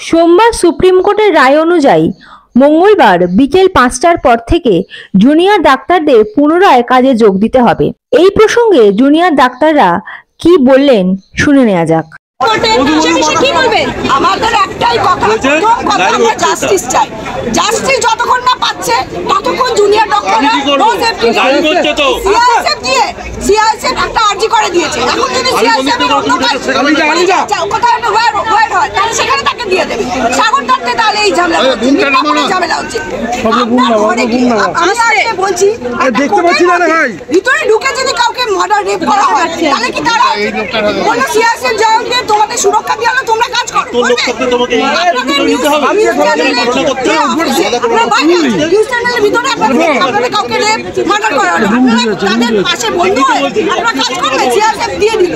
সোমবার সুপ্রিম কোর্টের রায় অনুযায়ী মঙ্গলবার বিকেল ৫টার পর থেকে জুনিয়র ডাক্তারদের পুনরায় কাজে যোগ দিতে হবে। এই প্রসঙ্গে জুনিয়র ডাক্তাররা কি বললেন শুনে নেওয়া যাক। আমাদের একটাই কথা, আমরা জাস্টিস চাই। জাস্টিস যতক্ষণ না পাচ্ছে ততক্ষণ জুনিয়র ডক্টররা সিআইএসএফ একটা আর্জি করে দিয়েছে। এখন যদি সিআইএসএফ তাহলে সেখানে তাকে দিয়ে দেবে সাগর দত্তে, তাহলে এই ঝামেলা হচ্ছে। আমি বলছি ভিতরে ঢুকে যদি কাউকে মার্ডার রেপ করা হয় তাহলে কি তারা বললো সিআইএসএফ জবাব দিয়ে তোমাদের সুরক্ষা দিয়ে হলো তোমরা কাজ করো? আপনাদের কাউকে রেপ মার্ডার করা হলো, তাদের পাশে বন্ধু হয়ে আপনারা কাজ করবে, সিআইএসএফ দিয়ে দিল।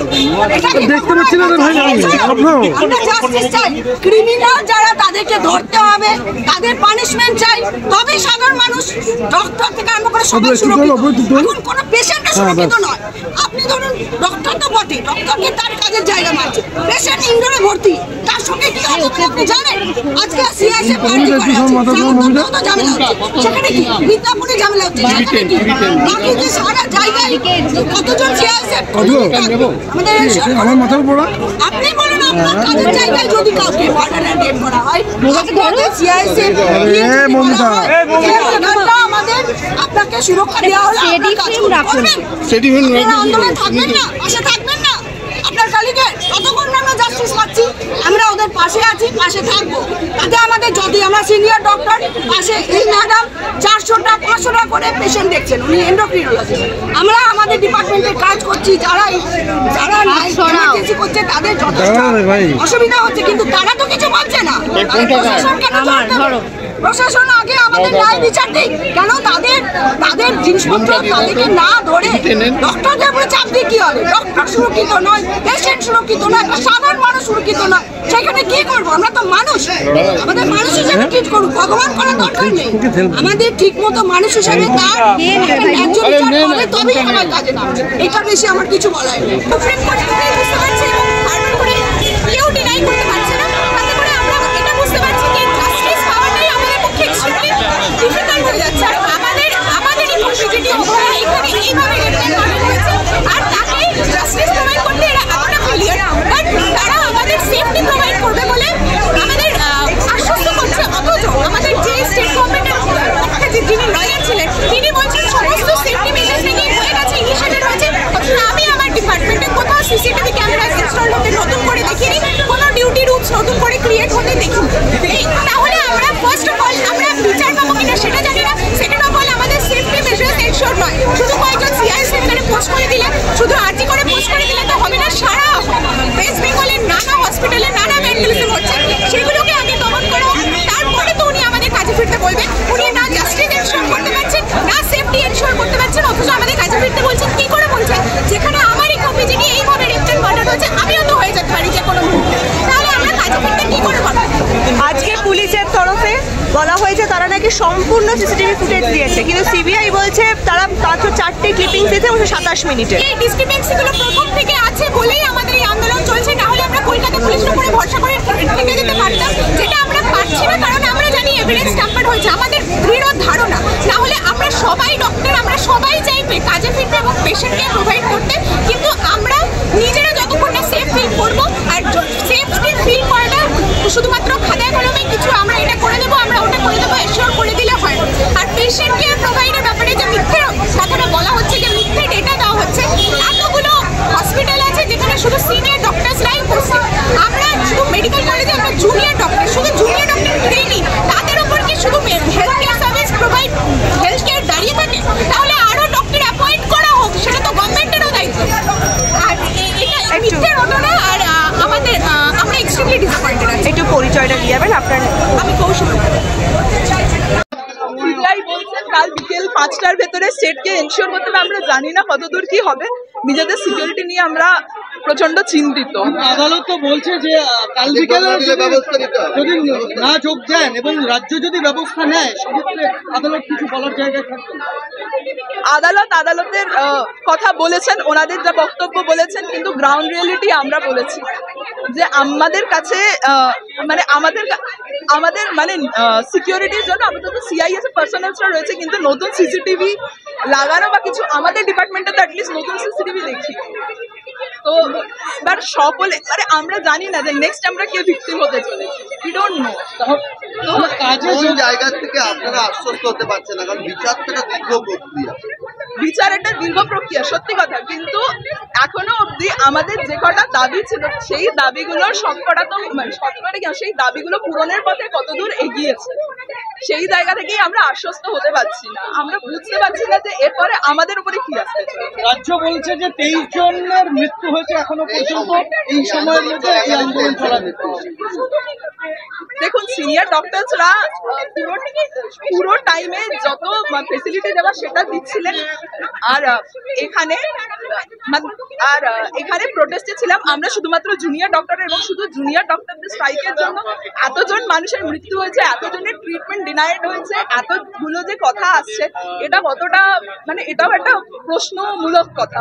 আমরা জাস্টিস চাই। ক্রিমিনাল যারা তাদেরকে ধরতে হবে, তাদের পানিশমেন্ট চাই, তবেই সাধারণ মানুষ ডক্টর থেকে আরম্ভ করে সবাই সুরক্ষিত। এখন কোনো পেশেন্টটা সুরক্ষিত নয়। আপনি ধরুন ডক্টর তো বটে, ডক্টরকে তার কাজের জায়গা মানছে, পেশেন্ট ইনডোরে ভর্তি, তার সঙ্গে কি হচ্ছে আপনি জানেন? আজকে সিআইএসএফ পার্টি করে ঝামেলা হচ্ছে, সেখানে কি মিদনাপুরে ঝামেলা হচ্ছে, সেখানে কি বাকি যে সারা জায়গায় কতজন সিআইএসএফ আমাদের আমার মাথার পড়া। আপনি বলেন আপনার কাজের জায়গায় যদি কাউকে মার্ডার এন্ড রেপ করা হয়, সিআইএসএফ আমাদের আপনাকে সুরক্ষা দেওয়া হলো, আপনার কাজ করবেন, আন্দোলন থাকবেন না, পাশে থাকবেন না আপনার কালীকে। ততক্ষণ আমরা জাস্টিস পাচ্ছি, আমরা ওদের পাশে আছি, পাশে থাকবো। তাতে আমাদের যদি আমরা সিনিয়র ডক্টর পাশে, এই ম্যাডাম 400টা 500টা করে পেশেন্ট দেখছেন, উনি এন্ডোক্রিনোলজিস্ট। আমরা আমাদের ডিপার্টমেন্টে কাজ করছি, যারা ইমার্জেন্সি করছে তাদের যথেষ্ট অসুবিধা হচ্ছে, কিন্তু তারা তো কিছু বলছে না। প্রশাসন কেন প্রশাসন আগে আমাদের ন্যায় বিচার দিক, কেন তাদের জিনিসপত্র তাদেরকে না ধরে ডক্টরদের উপরে চাপ দিয়ে কি হবে? ডক্টর সুরক্ষিত নয়, পেশেন্ট সুরক্ষিত নয়, সাধারণ মানুষ সুরক্ষিত নয়, সেখানে কি করবো? আমরা তো মানুষ, আমাদের মানুষ হিসেবে ট্রিট করুক, ভগবান করার দরকার নেই। আমাদের ঠিক মতো মানুষ হিসেবে তার ন্যায্য বিচার হবে, তবেই আমার কাজে না। এটা বেশি আমার কিছু বলার নেই। সুপ্রিম কোর্ট বুঝতে পারছে এবং বারবার করে কেউ ডিনাই করতে পারছে না। তাতে করে আমরা এটা বুঝতে পারছি যে জাস্টিস পাওয়াটাই আমাদের পক্ষে এক্সট্রিমলি ডিফিকাল্ট হয়ে যাচ্ছে। আর আমাদের ইনফরমেটিভ ওভারঅল এখানে এইভাবে রিপ্রেজেন্ট করা হয়েছে, আর তাকে জাস্টিস প্রোভাইড করতে এরা আমরা ক্লিয়ার, বাট তারা আমাদের সেফটি প্রোভাইড করবে বলে আমাদের আশ্বস্ত করছে। অথচ আমাদের যে স্টেট গভর্নমেন্টের যিনি লয়ার ছিলেন তিনি বলছেন সমস্ত সেফটি মেজার্স নাকি হয়ে গেছে, ইনিশিয়েটিভ হয়েছে। অথচ আমি আমার ডিপার্টমেন্টে কোথাও সিসিটিভি ক্যামেরা ইনস্টল হতে নতুন করে দেখিনি, কোনো ডিউটি রুলস নতুন করে ক্রিয়েট হতে দেখিনি। তাহলে আমরা ফার্স্ট অফ অল আমরা বিচার পাবো কিনা সেটা জানি না, সেকেন্ড অফ অল আমাদের সেফটি মেজার্স এনশিওর নয়। শুধু কয়েকজন সিআইএসএফ এখানে পোস্ট করে দিলে, শুধু আর্জি করে পোস্ট করে দিলে তো হবে না। সারা ওয়েস্ট বেঙ্গলের নানা হসপিটালে নানা ভ্যান্ডালিজম হচ্ছে, সেগুলোকে আগে দমন করো, তারপরে তো উনি আমাদের কাজে ফিরতে বলবেন। উনি না জাস্টিস এনশিওর করতে পারছেন, না সেফটি এনশিওর করতে পারছেন, অথচ আমাদের কাজে ফিরতে বলছেন। কি করে বলছেন? যেখানে আমারই কপি যিনি এইভাবে রেপটেন মার্ডার হচ্ছে, আমিও তো হয়ে যেতে পারি যে কোনো মুহূর্তে, তাহলে আমরা কাজে ফিরতে কি করে পারবো? আজকে পুলিশের তরফে বলা হয়েছে তারা নাকি সম্পূর্ণ সিসিটিভি ফুটেজ দিয়েছে, কিন্তু সিবিআই বলছে তারা মাত্র 4টে ক্লিপিংস দিয়েছে 27 মিনিটে। এই ডিসক্রিপেন্সিগুলো প্রথম থেকে আছে বলেই আমাদের এই আন্দোলন চলছে, না হলে আমরা কলকাতা পুলিশের উপরে ভরসা করে থেকে যেতে পারতাম, যেটা আমরা পারছি না। কারণ আমরা জানি এভিডেন্স ট্যাম্পার হয়েছে, আমাদের দৃঢ় ধারণা। না হলে আমরা সবাই ডক্টর, আমরা সবাই চাইবে কাজে ফিরতে এবং পেশেন্টকে প্রোভাইড করতে, কিন্তু আমরা নিজেরা যতক্ষণ না সেফ ফিল করবো, আর সেফ ফিল করাটা শুধুমাত্র খাতায় কলমে কিছু আমরা এটা করে দেবো, আমরা ওটা করে দেবো এশিওর করে দিলে হয়। আর পেশেন্ট কেয়ার প্রোভাইডের ব্যাপারে যে মিথ্যে কথাটা বলা হচ্ছে, যে মিথ্যে ডেটা দেওয়া হচ্ছে, এতগুলো হসপিটাল আছে যেখানে শুধু সিনিয়র ডক্টরসরাই করছে। আমরা শুধু মেডিকেল কলেজে আমরা জুনিয়র ডক্টর, শুধু জুনিয়র ডক্টর ট্রেনিং, তাদের উপর কি শুধু health care service provide health care দাঁড়িয়ে থাকে? তাহলে আরও ডক্টর অ্যাপয়েন্ট করা হোক, সেটা তো গভর্নমেন্টেরও দায়িত্ব। আর এটা মিথ্যে ঘটনা, আর আমাদের আমরা এক্সট্রিমলি ডিসঅ্যাপয়েন্টেড আছি। একটু পরিচয়টা দিয়ে যাবেন আপনার? আমি কৌশল। সিবিআই বলছে কাল বিকেল 5টার ভেতরে স্টেটকে এনশিওর করতে হবে। আমরা জানি না কতদূর কি হবে, নিজেদের সিকিউরিটি নিয়ে আমরা প্রচন্ড চিন্তিত। আদালত তো বলছে যে কাল বিকেলে যদি না যোগ দেন এবং রাজ্য যদি ব্যবস্থা নেয় সেক্ষেত্রে আদালত কিছু বলার জায়গায় থাকবে। আদালতের কথা বলেছেন, ওনাদের যা বক্তব্য বলেছেন, কিন্তু গ্রাউন্ড রিয়েলিটি আমরা বলেছি যে আমাদের কাছে আমাদের সিকিউরিটির জন্য আপাতত সিআইএস এর পার্সোনালসরা রয়েছে, কিন্তু নতুন সিসিটিভি লাগানো বা কিছু আমাদের ডিপার্টমেন্টে তো অ্যাটলিস্ট নতুন সিসিটিভি দেখি। তো এবার সকলে আমরা জানি না যে নেক্সট আমরা কে ভিকটিম হতে চলেছি, উই ডোন্ট নো। কোন জায়গা থেকে আপনারা আশ্বস্ত হতে পারছেন না? কারণ বিচার একটা দীর্ঘ প্রক্রিয়া, সত্যি কথা, কিন্তু এখনো অব্দি আমাদের যে কটা দাবি ছিল সেই দাবিগুলোর সবকটা তো সেই দাবিগুলো পূরণের পথে কতদূর এগিয়েছে সেই জায়গা থেকেই আমরা আশ্বস্ত হতে পারছি না। আমরা বুঝতে পারছি না যে এরপরে আমাদের উপরে কি আসছে। রাজ্য বলছে যে 23 জনের মৃত্যু হয়েছে এখনো পর্যন্ত, এই সময়ের মধ্যে এই আন্দোলন চলা যেত। দেখুন, সিনিয়র ডক্টরসরা পুরো টাইমে যত ফেসিলিটি দেওয়া সেটা দিচ্ছিলেন। আর এখানে প্রোটেস্টে ছিলাম আমরা শুধুমাত্র জুনিয়র ডক্টর, এবং শুধু জুনিয়র ডক্টরদের স্ট্রাইকের জন্য এতজন মানুষের মৃত্যু হয়েছে, এতজনের ট্রিটমেন্ট ডিনাইড হয়েছে, এতগুলো যে কথা আসছে, এটা কতটা এটাও একটা প্রশ্নমূলক কথা।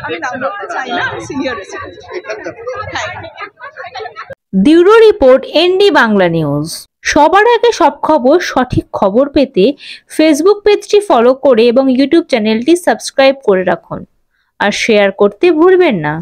আমি নাম বলতে চাই না, সিনিয়র রেসিডেন্ট। হ্যাঁ। Bureau report, ND Bangla news. সবার আগে সব খবর, সঠিক খবর পেতে ফেসবুক পেজটি ফলো করে এবং ইউটিউব চ্যানেলটি সাবস্ক্রাইব করে রাখুন আর শেয়ার করতে ভুলবেন না।